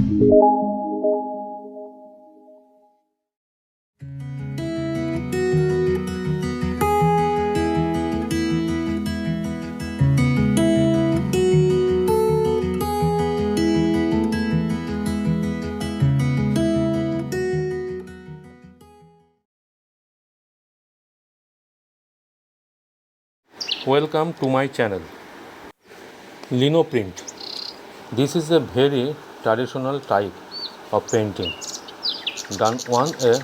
Welcome to my channel. Lino print. This is a very traditional type of painting done on a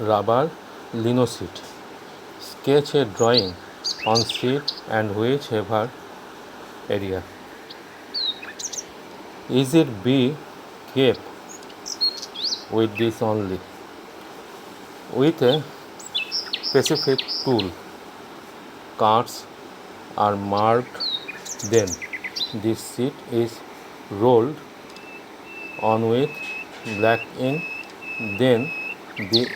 rubber lino sheet. Sketch a drawing on sheet and whichever area. Is it be kept with this only? With a specific tool. Cards are marked, then this sheet is rolled on with black ink, then the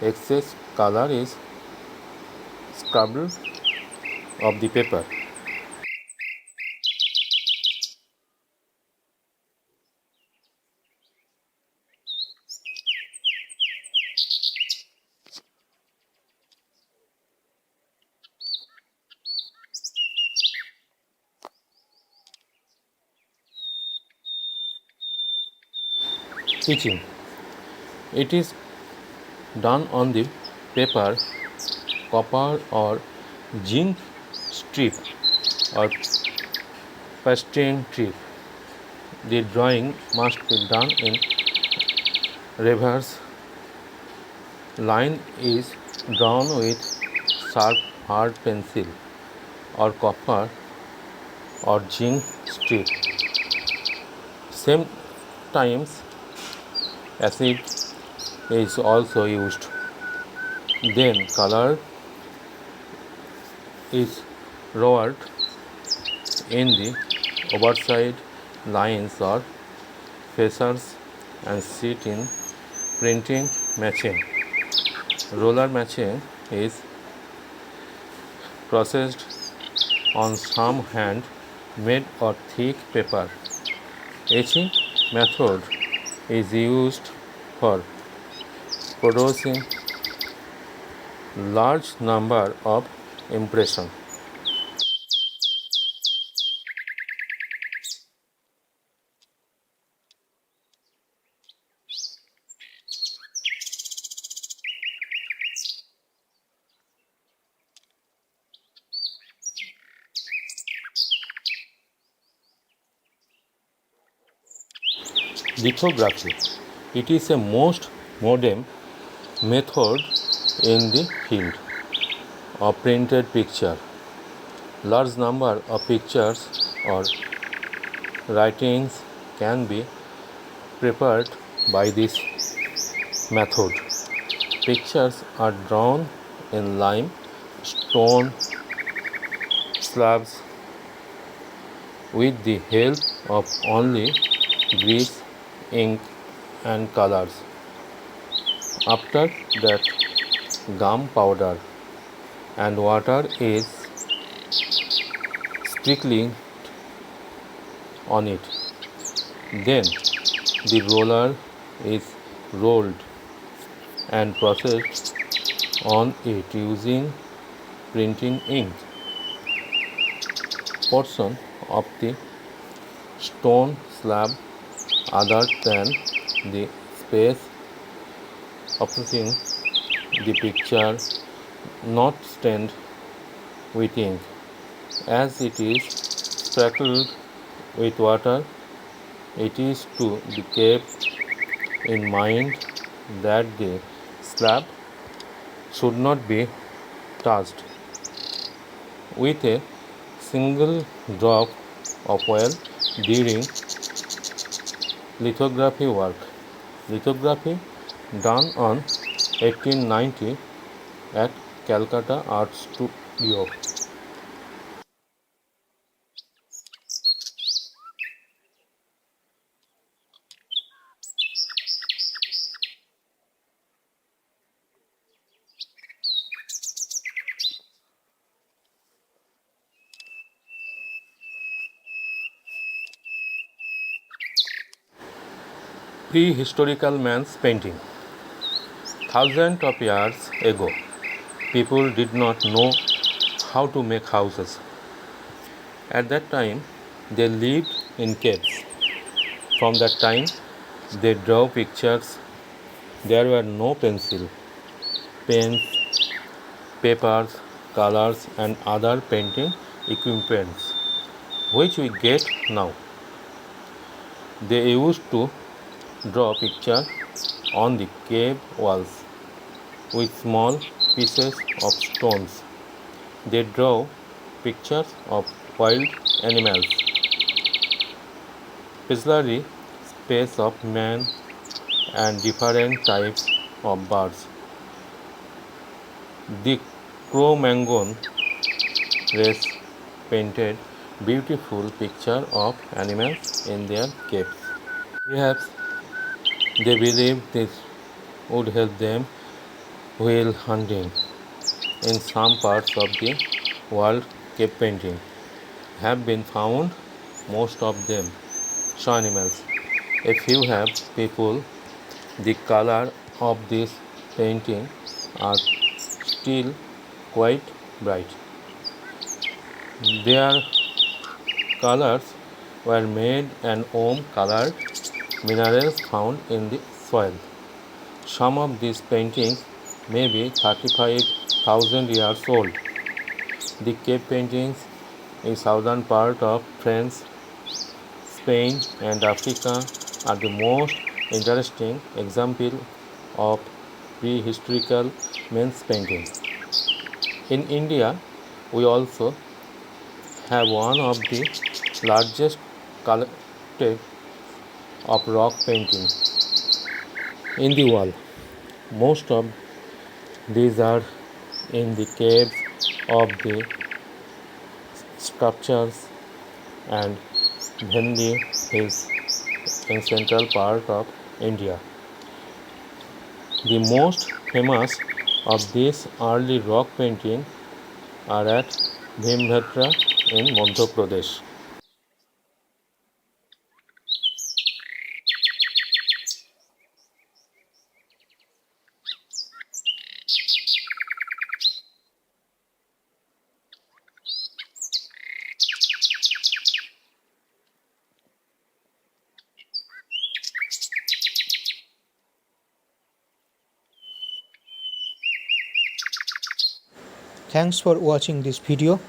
excess color is scrubbed off the paper. Etching. It is done on the paper, copper or zinc strip or pastel strip. The drawing must be done in reverse. Line is drawn with sharp hard pencil or copper or zinc strip. Sometimes acid is also used. Then color is rolled in the overside lines or facers and sit in printing machine. Roller machine is processed on some hand made or thick paper. Etching method is used for producing large number of impressions. Lithography. It is a most modern method in the field of printed picture. Large number of pictures or writings can be prepared by this method. Pictures are drawn in lime, stone slabs with the help of only grease, ink and colors. After that, gum powder and water is sprinkled on it. Then the roller is rolled and processed on it using printing ink. Portion of the stone slab other than the space opposing the picture not stained with ink, as it is sprinkled with water. It is to be kept in mind that the slab should not be touched with a single drop of oil during lithography work. Lithography done on 1890 at Calcutta Art Studio. Prehistorical man's painting. Thousands of years ago, people did not know how to make houses. At that time, they lived in caves. From that time, they draw pictures. There were no pencil, pens, papers, colors, and other painting equipments which we get now. They used to draw pictures on the cave walls with small pieces of stones. They draw pictures of wild animals, especially space of man and different types of birds. The Cro-Magnon race painted beautiful picture of animals in their caves. Perhaps they believed this would help them while hunting. In some parts of the world, cave painting have been found, most of them show animals. A few have people. The color of this painting are still quite bright. Their colors were made and colored minerals found in the soil. Some of these paintings may be 35,000 years old. The cave paintings in southern part of France, Spain and Africa are the most interesting example of prehistorical men's painting. In India, we also have one of the largest collections of rock paintings in the world. Most of these are in the caves of the sculptures and Gandhi Hills in central part of India. The most famous of these early rock paintings are at Bhimbetka in Madhya Pradesh. Thanks for watching this video.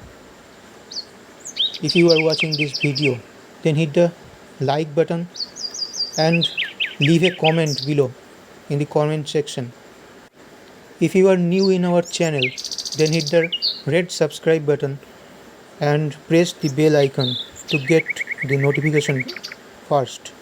If you are watching this video, then hit the like button and leave a comment below in the comment section. If you are new in our channel, then hit the red subscribe button and press the bell icon to get the notification first.